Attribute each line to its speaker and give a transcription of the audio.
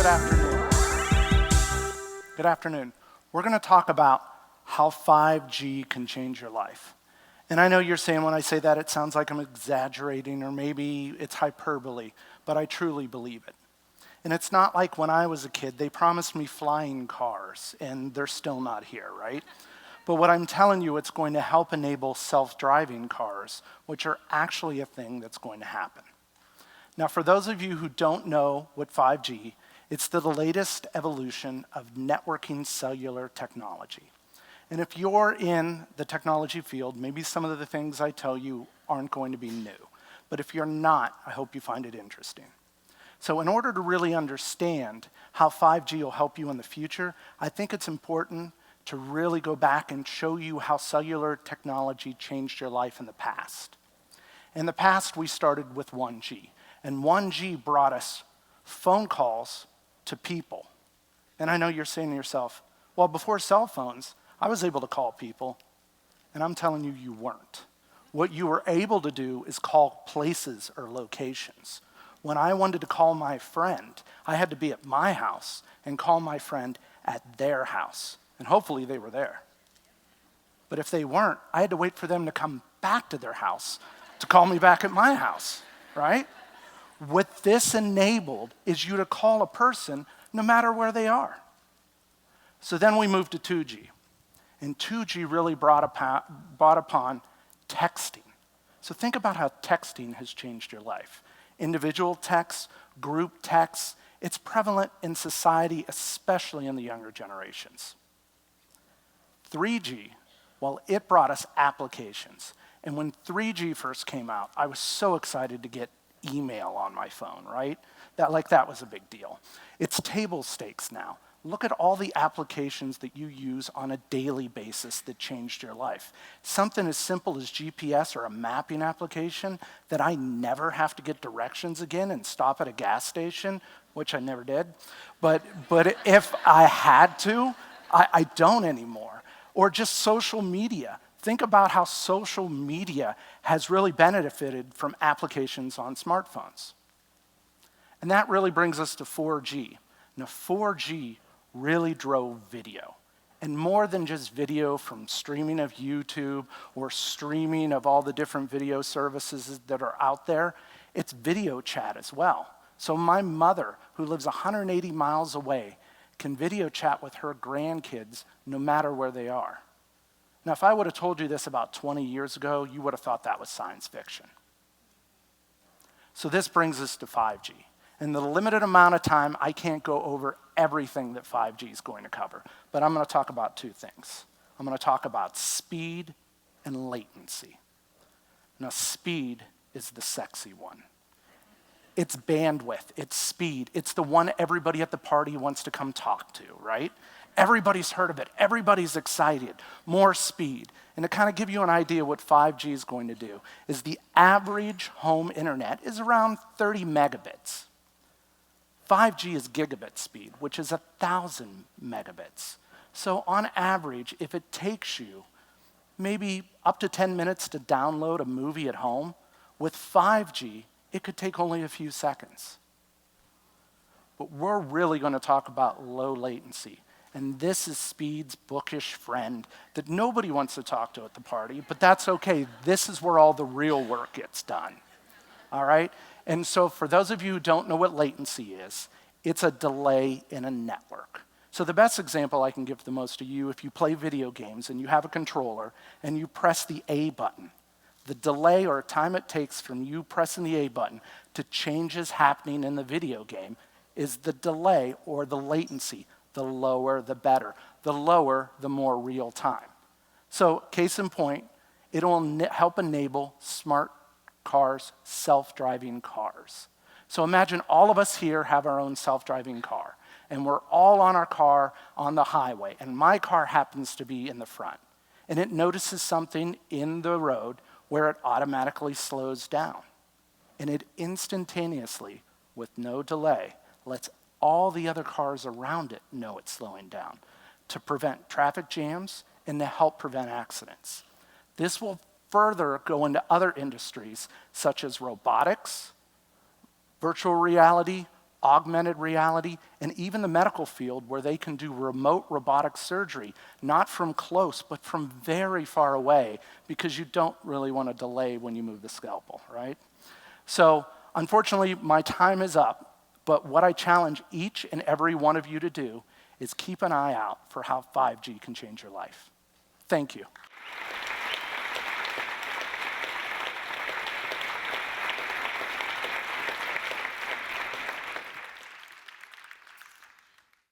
Speaker 1: Good afternoon. Good afternoon. We're going to talk about how 5G can change your life. And I know you're saying when I say that, it sounds like I'm exaggerating or maybe it's hyperbole, but I truly believe it. And it's not like when I was a kid, they promised me flying cars, and they're still not here, right? But what I'm telling you, it's going to help enable self-driving cars, which are actually a thing that's going to happen. Now, for those of you who don't know what 5G, it's the latest evolution of networking cellular technology. And if you're in the technology field, maybe some of the things I tell you aren't going to be new. But if you're not, I hope you find it interesting. So in order to really understand how 5G will help you in the future, I think it's important to really go back and show you how cellular technology changed your life in the past. In the past, we started with 1G. And 1G brought us phone calls to people. And I know you're saying to yourself, well, before cell phones, I was able to call people. And I'm telling you, you weren't. What you were able to do is call places or locations. When I wanted to call my friend, I had to be at my house and call my friend at their house. And hopefully they were there. But if they weren't, I had to wait for them to come back to their house to call me back at my house, right? What this enabled is you to call a person no matter where they are. So then we moved to 2G. And 2G really brought upon texting. So think about how texting has changed your life. Individual texts, group texts, it's prevalent in society, especially in the younger generations. 3G, well, it brought us applications. And when 3G first came out, I was so excited to get email on my phone, right? That was a big deal. It's table stakes now. Look at all the applications that you use on a daily basis that changed your life. Something as simple as GPS or a mapping application that I never have to get directions again and stop at a gas station, which I never did. But if I had to, I don't anymore. Or just social media. Think about how social media has really benefited from applications on smartphones. And that really brings us to 4G. Now, 4G really drove video. And more than just video from streaming of YouTube or streaming of all the different video services that are out there, it's video chat as well. So my mother, who lives 180 miles away, can video chat with her grandkids no matter where they are. Now, if I would have told you this about 20 years ago, you would have thought that was science fiction. So this brings us to 5G. In the limited amount of time, I can't go over everything that 5G is going to cover, but I'm going to talk about two things. I'm going to talk about speed and latency. Now, speed is the sexy one. It's bandwidth, it's speed. It's the one everybody at the party wants to come talk to, right? Everybody's heard of it. Everybody's excited. More speed. And to kind of give you an idea what 5G is going to do is the average home internet is around 30 megabits. 5G is gigabit speed, which is 1,000 megabits. So on average, if it takes you maybe up to 10 minutes to download a movie at home, with 5G, it could take only a few seconds. But we're really going to talk about low latency. And this is speed's bookish friend that nobody wants to talk to at the party, but that's okay. This is where all the real work gets done, all right? And so for those of you who don't know what latency is, it's a delay in a network. So the best example I can give the most to you, if you play video games and you have a controller and you press the A button, the delay or time it takes from you pressing the A button to changes happening in the video game is the delay or the latency. The lower, the better. The lower, the more real time. So case in point, it will help enable smart cars, self-driving cars. So imagine all of us here have our own self-driving car, and we're all on our car on the highway, and my car happens to be in the front. And it notices something in the road where it automatically slows down. And it instantaneously, with no delay, lets all the other cars around it know it's slowing down to prevent traffic jams and to help prevent accidents. This will further go into other industries such as robotics, virtual reality, augmented reality, and even the medical field where they can do remote robotic surgery, not from close, but from very far away, because you don't really want to delay when you move the scalpel, right? So unfortunately, my time is up, but what I challenge each and every one of you to do is keep an eye out for how 5G can change your life. Thank you.